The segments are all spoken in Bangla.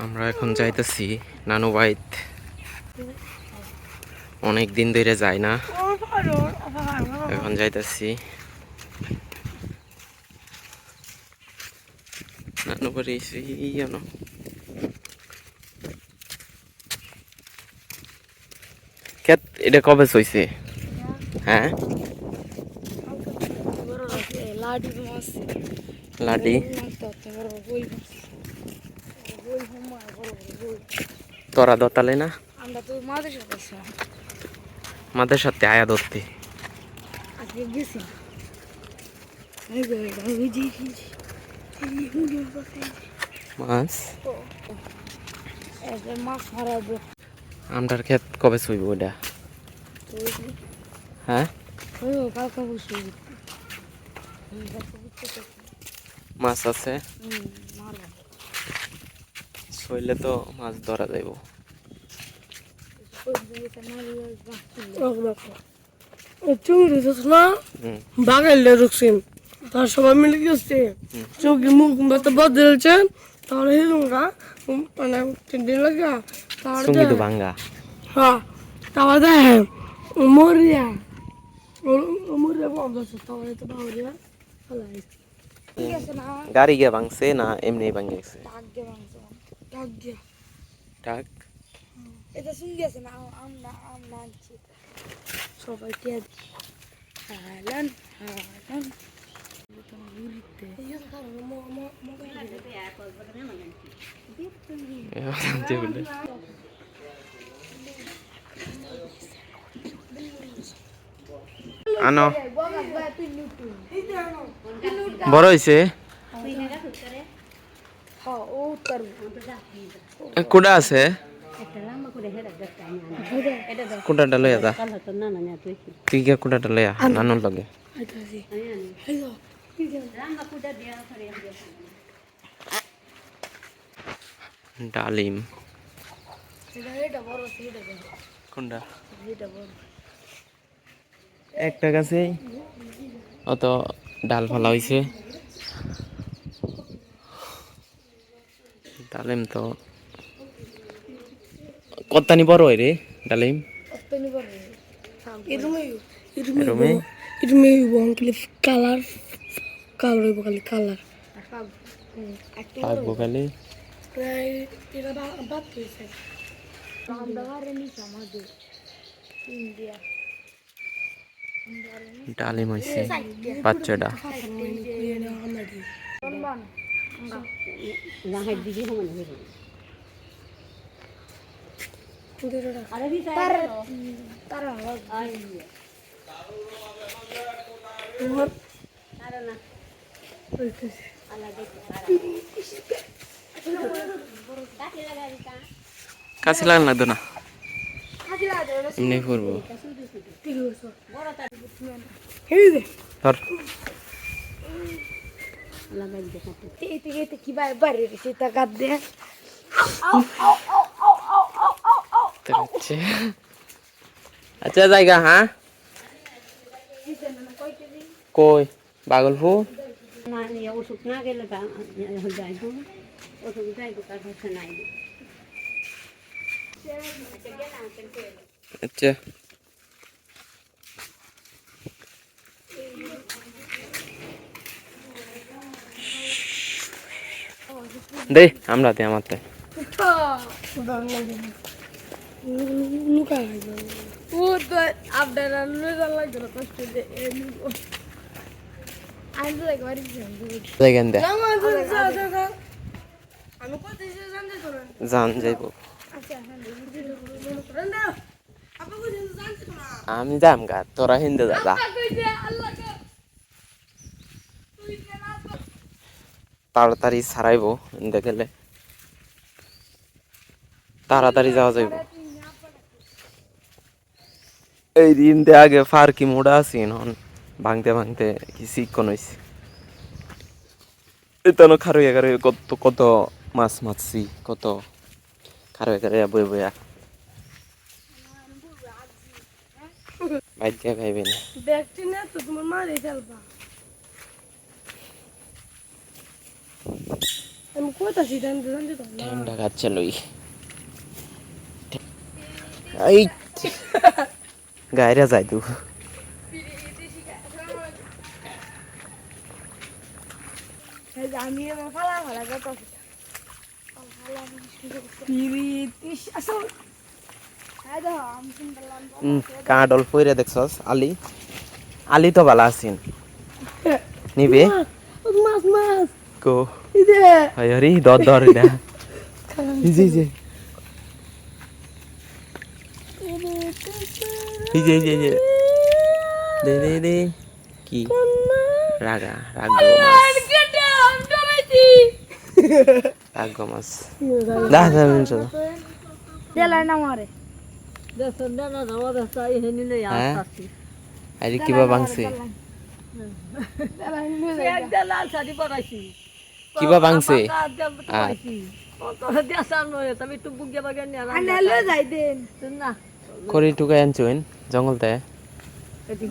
আমরা এখন যাইতেছি নানু বাইত। অনেক দিন ধরে যাই না, এখন যাইতেছি নানু বাড়ি। এটা কবে চইছে? হ্যাঁ, লাডি তোরা দতালে না? মাদের সাথে আয়া ধরতে মাছ। আমটার ক্ষেত কবে চইব ওটা? হ্যাঁ, মাছ আছে, চইলে তো মাছ ধরা যাইব। বাগাইলে ঢুকছেন, তার সবাই মিলে গেছে চোখে মুখ বদলেছেন, তাহলে হিরুঙ্গা মানে 3 দিন লাগা সঙ্গীত ভাঙ্গা। হ্যাঁ, তারপর দেখেন মরিয়া মরিয়া বন্ধ আছে, তাহলে তো বাউরিয়া গাড়ি গিয়ে ভাঙছে না এমনি ভাঙে গেছে? টাক এটা শুনে গেছে না, আমরা আনছি সবাই টিয়া হালান হালান আনো বড় হয়েছে। কুড়া আছে, কুড়াটা লইয়া যা। তুই গিয়ে কুড়াটা লইয়া নানুর লগে। ডালিম কোনটা? একটা গাছে অত ডাল ফালা হয়েছে। ডালিম তো কত্তানি বড় হয় রে ডালিম। কালার কালার খালি কালার পাকবো খালি। ডালিম হয়েছে বাচ্চাটা। কাছে লাগান লাগতো না, এমনি করবো। ধর আচ্ছা জায়গা। হ্যাঁ কই বাগলপুর ওষুধ না গেলে যাই ওষুধ যাই তার হচ্ছে নাই। আচ্ছা দে আমরা তে আমাতে জান যাইব। আমি যাম গা, তোরা হিন্দে যা। তাড়াতাড়ি ছাড়াইবো দেখলে, তাড়াতাড়ি যাওয়া যাইব। এই দিন আগে ফার্কি মোড়া আছি এখন ভাঙতে ভাঙতে কি শিক্ষণ হয়েছে। এতনো খারইয়া খারইয়া কত কত মাছ মারছি, কত খারইয়া খারইয়া বই বইয়া বাইর দিয়ে খাইবে না। দেখছি না তো তোমার মারে ফেলবা। আমি কইতাছি জানতে তো না ঠান্ডা খাচ্ছে লই এই গায়রা যাই তু এই যে আমি আমার ফালা ফালা করতেছি পিরিতি আসল হ্যাঁ দেখো আমি শুনলাম কাঁডল পইরে দেখছস আলি আলি তো ভালো আছেন নিবে মাছ মাছ কো এই যে হাই হরি দর দর এটা জি জি জি জি জি দে দে দে কি রাগা রাগো মাছ রাগো মাছ দা দা মিনছো দেলাই না মারে দেখুন না না যাওয়া রাস্তা এই হেনি লই হ্যাঁ আসছি আরে কিবা ভাঙছে দেলাই নিয়ে একদম লাল শাড়ি পরাইছি কিবা ভাঙছে তুমি একটু বুক যাবা কেন আনে লয়ে যাই দেন না করি টুকাই আনছুন জঙ্গলতে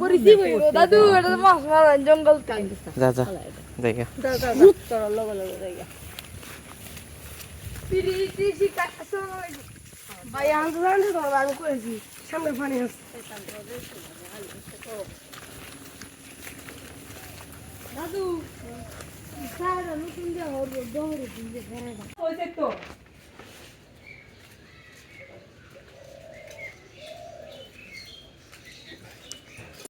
পরিছি বইরো দাদু এটা তো মাছ মারা জঙ্গল কাই যা যা দেখা তোর লগে লগে যাইগা পিরিতি শিকা আসল ভাই আমি জানি তো আমি কইছি সামনে পানি আছে দাদু সারা নতুন যে হরব দহরে দিন যে ফেরাটা